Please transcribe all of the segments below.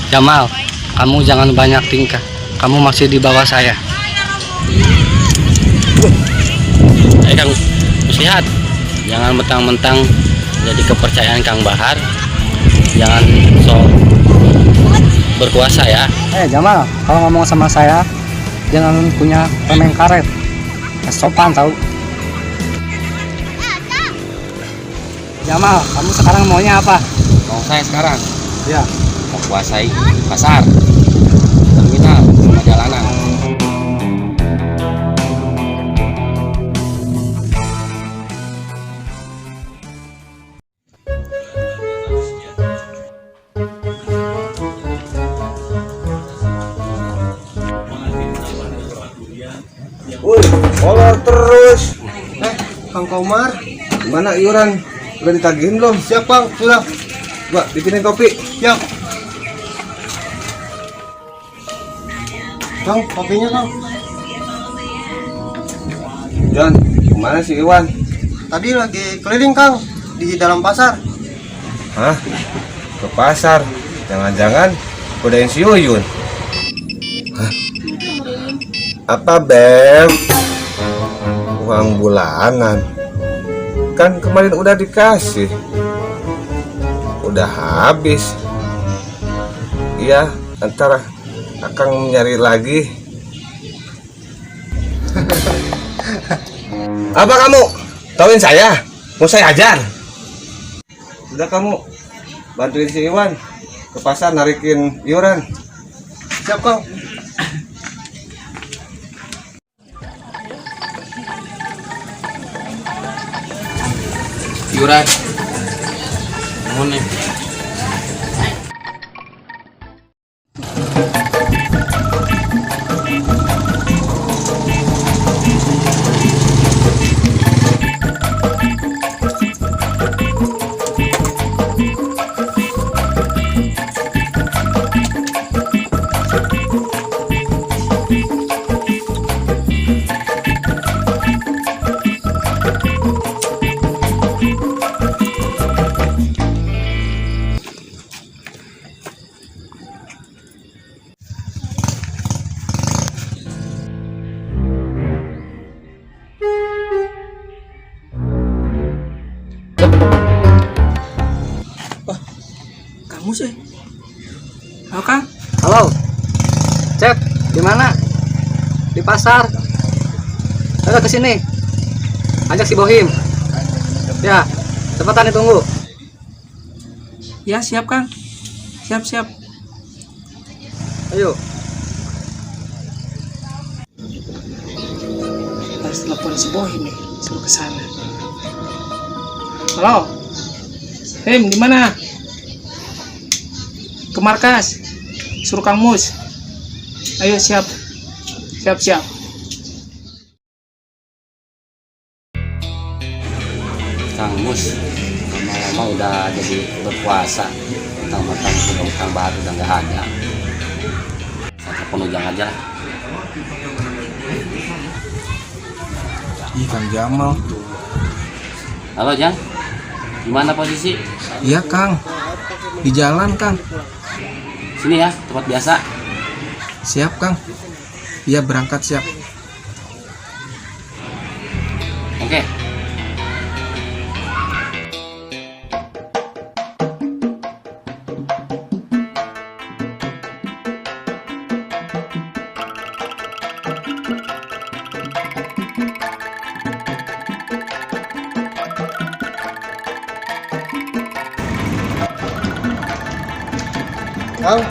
Jamal, kamu jangan banyak tingkah. Kamu masih di bawah saya. Kang Muslihat, jangan mentang-mentang jadi kepercayaan Kang Bahar. Jangan sok berkuasa ya. Jamal, kalau ngomong sama saya jangan punya permen karet. Sopan tahu. Jamal, kamu sekarang maunya apa? Mau saya sekarang Ya, mau kuasai pasar, terminal, sama jalanan. Woi, molor terus. Kang Komar, Gimana iuran? Udah ditagihin belum? siap Bang, sudah. Mbak, bikinin kopi. Siap. Kang, kopinya Kang. John, kemana si Iwan? Tadi lagi keliling Kang di dalam pasar. Hah? Ke pasar? Jangan-jangan godain si Uyun? Hah? Apa, Beb? Uang bulanan? Kan kemarin udah dikasih. Udah habis. Iya, antara Akang nyari lagi. Apa kamu? Tauin saya? Mau saya ajar? Udah kamu bantuin si Iwan ke pasar narikin iuran. Siap Kang. Iuran. Mohon nih. Kamu sih? Halo Kang? halo. Cep, di mana? Di pasar. Ayo ke sini. Ajak si Bohim. Ya, cepetan ditunggu. Ya siap Kang. Siap. Ayo. Harus telepon si Bohim nih, suruh ke sana. Halo. Him, di mana? Ke markas. Suruh Kang Mus. Ayo siap. Siap. Kang Mus, lama-lama udah jadi berkuasa. Mentang-mentang Kang Bahar udah nggak ada. Saya telepon Ujang aja lah. Ih, Kang Jamal. Halo Jang, gimana posisi? Iya, Kang. Di jalan, Kang. Sini ya, tempat biasa. Siap, Kang. Iya, berangkat siap. Oke. Kang,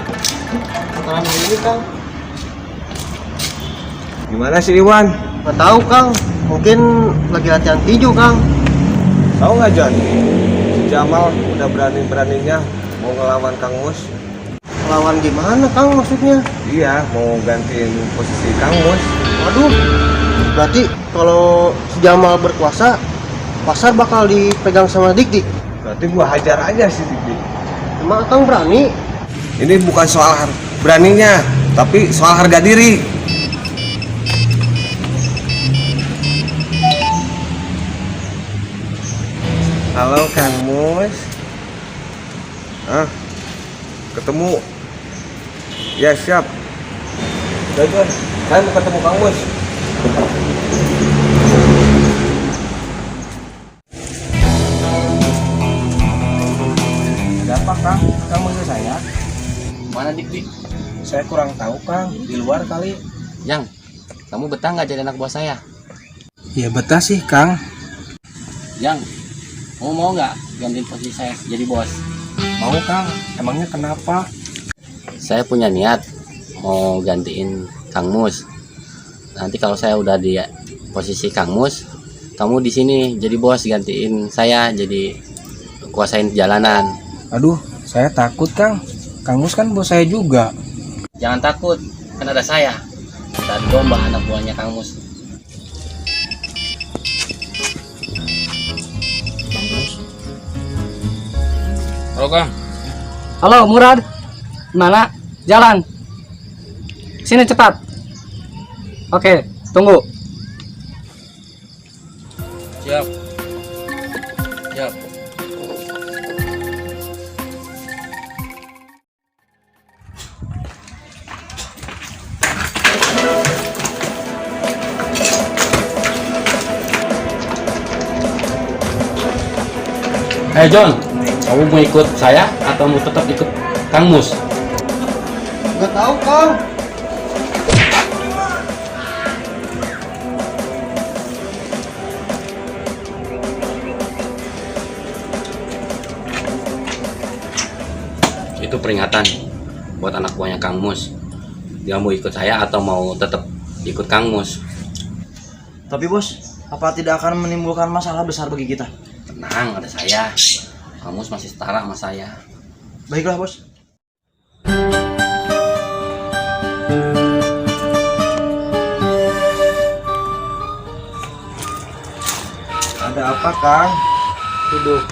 sekarang ini Kang. Gimana si Iwan? Nggak tahu Kang, mungkin lagi latihan tinju Kang. Tahu nggak John? Si Jamal udah berani-beraninya mau ngelawan Kang Mus. Lawan gimana Kang maksudnya? Iya, mau gantiin posisi Kang Mus. Waduh, berarti kalau si Jamal berkuasa, pasar bakal dipegang sama Dik-Dik. Berarti gua hajar aja si Didi. Emang Kang berani? Ini bukan soal beraninya, tapi soal harga diri. Halo Kang Mus. ketemu. Ya siap. Baiklah, saya mau ketemu Kang Mus. Ada apa Kang? Kang manggil saya? Mana dik? Saya kurang tahu Kang, di luar kali. Yang, kamu betah nggak jadi anak buah saya? Ya betah sih Kang. Yang, kamu mau nggak gantiin posisi saya jadi bos? Mau Kang, emangnya kenapa? Saya punya niat mau gantiin Kang Mus. Nanti kalau saya udah di posisi Kang Mus, kamu di sini jadi bos gantiin saya jadi kuasain jalanan. Aduh, saya takut Kang. Kang Mus kan bos saya juga. Jangan takut, kan ada saya dan domba anak buahnya Kang Mus. Halo Kang. Halo Murad, mana? Jalan. Sini cepat. Oke, tunggu. Siap. Siap. Hey John, kamu mau ikut saya atau mau tetap ikut Kang Mus? Nggak tahu Kang. Itu peringatan buat anak buahnya Kang Mus. Dia mau ikut saya atau mau tetap ikut Kang Mus? Tapi bos, apa tidak akan menimbulkan masalah besar bagi kita? Tenang, ada saya. Kang Mus masih setara sama saya. Baiklah bos. Ada apa Kang? Duduk.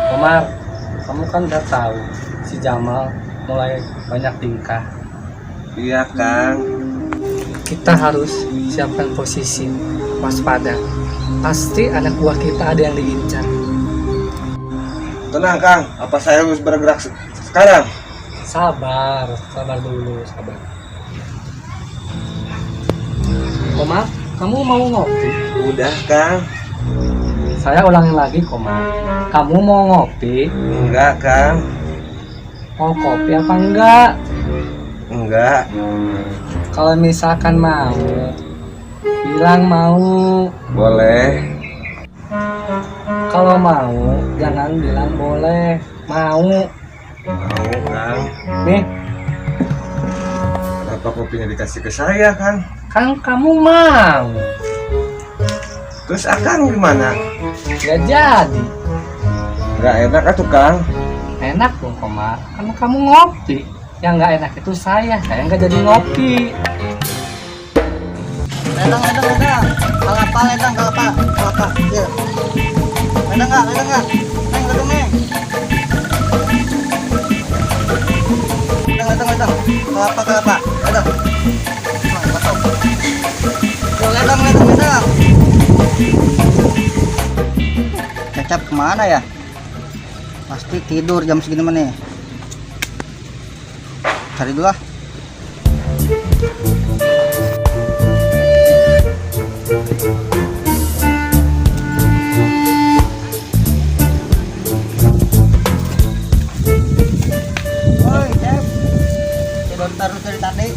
Komar, kamu kan udah tahu si Jamal mulai banyak tingkah. Iya Kang. Kita harus siapkan posisi waspada. Pasti anak buah kita ada yang diincar. Tenang Kang, apa saya harus bergerak sekarang? Sabar dulu, sabar. Komar, kamu mau ngopi? Udah Kang. Saya ulangin lagi, Komar. Kamu mau ngopi? Enggak Kang. Mau kopi apa enggak? Enggak. Kalau misalkan mau, bilang mau. Boleh. Kalau mau, jangan bilang boleh. Mau. Mau Kang. Nih, Kenapa kopinya dikasih ke saya Kang? kan kamu mau. Terus Akang gimana? Gak jadi. Enggak enak atuh Kang. Enak dong, Komar. Kan kamu ngopi. Yang nggak enak itu saya nggak jadi ngopi. Ledang. Kalapa. Ya. Ledang nggak? Neng, ledang neng. Ledang. Kalapa. Ledang. Ledang. Cecep kemana ya? Pasti tidur jam segini mana? Cari dulu lah. Woi, Cep. Tidur terus dari tadi.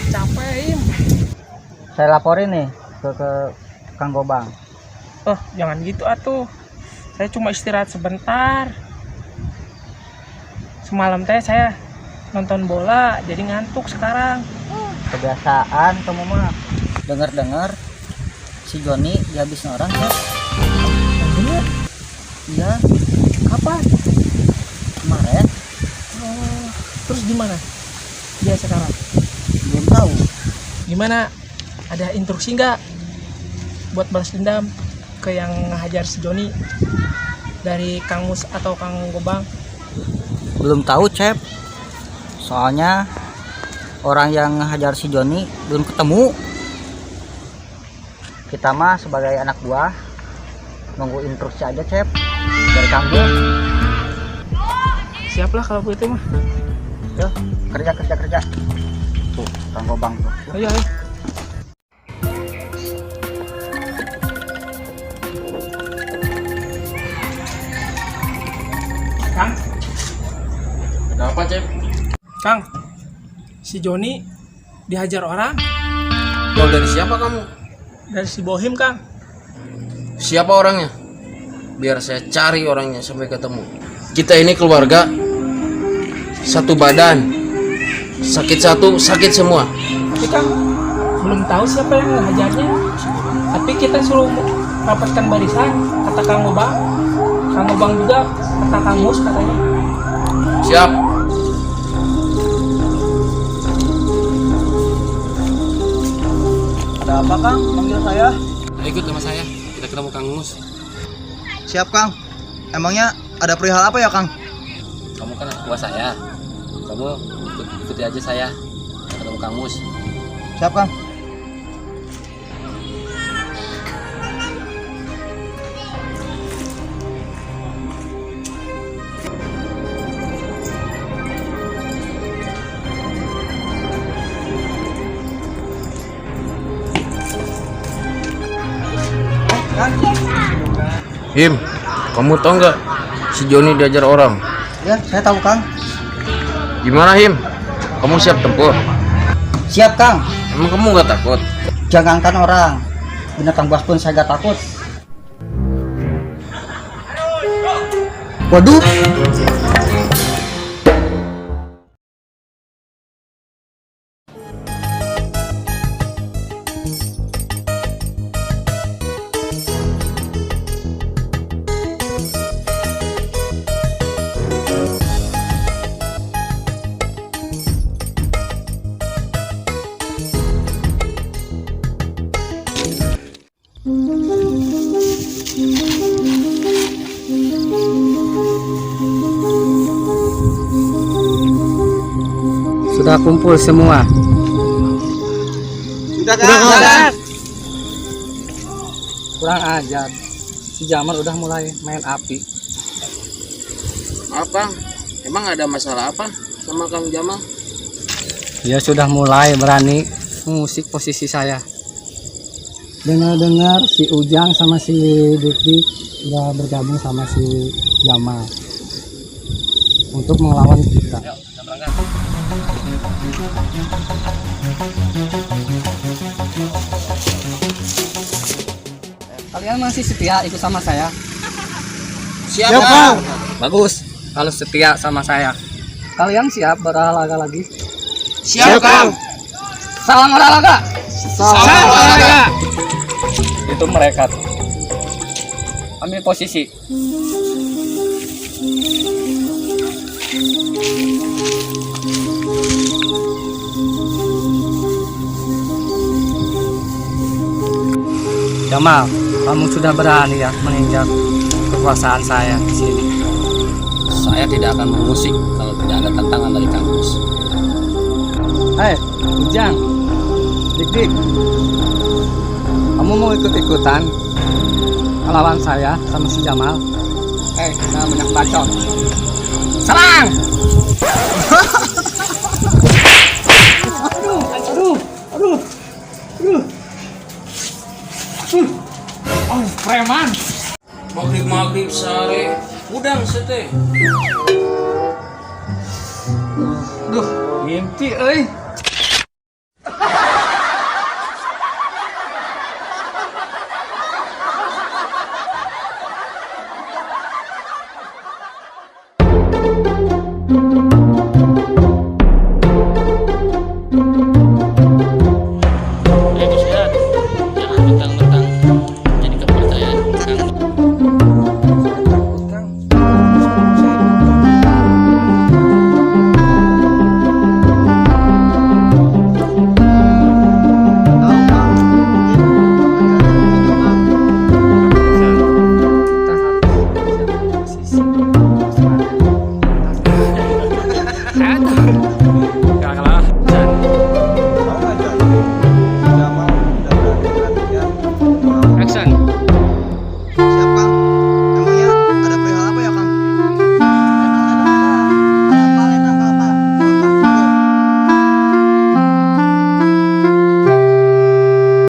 Capek. Saya laporin nih ke Kang Gobang. Oh, jangan gitu atuh. Saya cuma istirahat sebentar. Semalam teh saya nonton bola jadi ngantuk sekarang. Kebiasaan kamu mah. Dengar si Joni dihabisin orang ya. Bener? Iya, Kapan? kemarin Oh, terus gimana? Dia sekarang? belum tahu. Gimana? Ada instruksi nggak buat balas dendam ke yang ngehajar si Joni dari Kang Mus atau Kang Gobang? Belum tahu, Cep. Soalnya orang yang ngehajar si Joni belum ketemu. Kita mah sebagai anak buah nunggu instruksi aja, Cep. Biar Kang Mus. Siaplah kalau begitu mah. Yo, kerja. Tuh, Kang Gobang tuh. Ayo, ayo. Kang, Ada apa, Cep? Kang, si Joni dihajar orang Tahu dari siapa kamu? dari si Bohim, Kang. Siapa orangnya? Biar saya cari orangnya sampai ketemu. Kita ini keluarga, satu badan. Sakit satu, sakit semua. Tapi Kang, belum tahu siapa yang ngehajarnya. Tapi kita suruh rapatkan barisan, kata Kang Gobang. Kang Gobang juga, kata Kang Mus katanya. Siap. Ada apa, Kang? Panggil saya. Ikut sama saya, kita ketemu Kang Mus. Siap, Kang. Emangnya ada perihal apa ya, Kang? Kamu kan anak buah saya. Kamu ikuti aja saya. Kita ketemu Kang Mus. Siap, Kang. Him, kamu tahu nggak si Joni diajar orang? Ya, saya tahu, Kang. Gimana Him? Kamu siap tempur? Siap, Kang. Emang kamu nggak takut? Jangankan orang, binatang buas pun saya gak takut. Waduh. Sudah kumpul semua. Sudah kan? Kurang ajar. Si Jamal udah mulai main api. Maaf Kang, emang ada masalah apa sama Kang Jamal? Dia sudah mulai berani mengusik posisi saya. Dengar-dengar si Ujang sama si Dik udah bergabung sama si Jamal untuk melawan kita. Kalian masih setia ikut sama saya? Siap Kang. Bagus. Kalau setia sama saya, kalian siap berolahraga lagi? Siap Kang. Salam olahraga. Salam olahraga. Itu mereka tuh. Ambil posisi. Jamal, kamu sudah berani ya menginjak kekuasaan saya di sini. Saya tidak akan mengusik kalau tidak ada tantangan dari Kang Mus. Hei, Ujang, Dik, kamu mau ikut-ikutan melawan saya sama si Jamal? Jangan banyak bacot. Serang! Preman! Maghrib sare, udang sete. Duh, mimpi euy.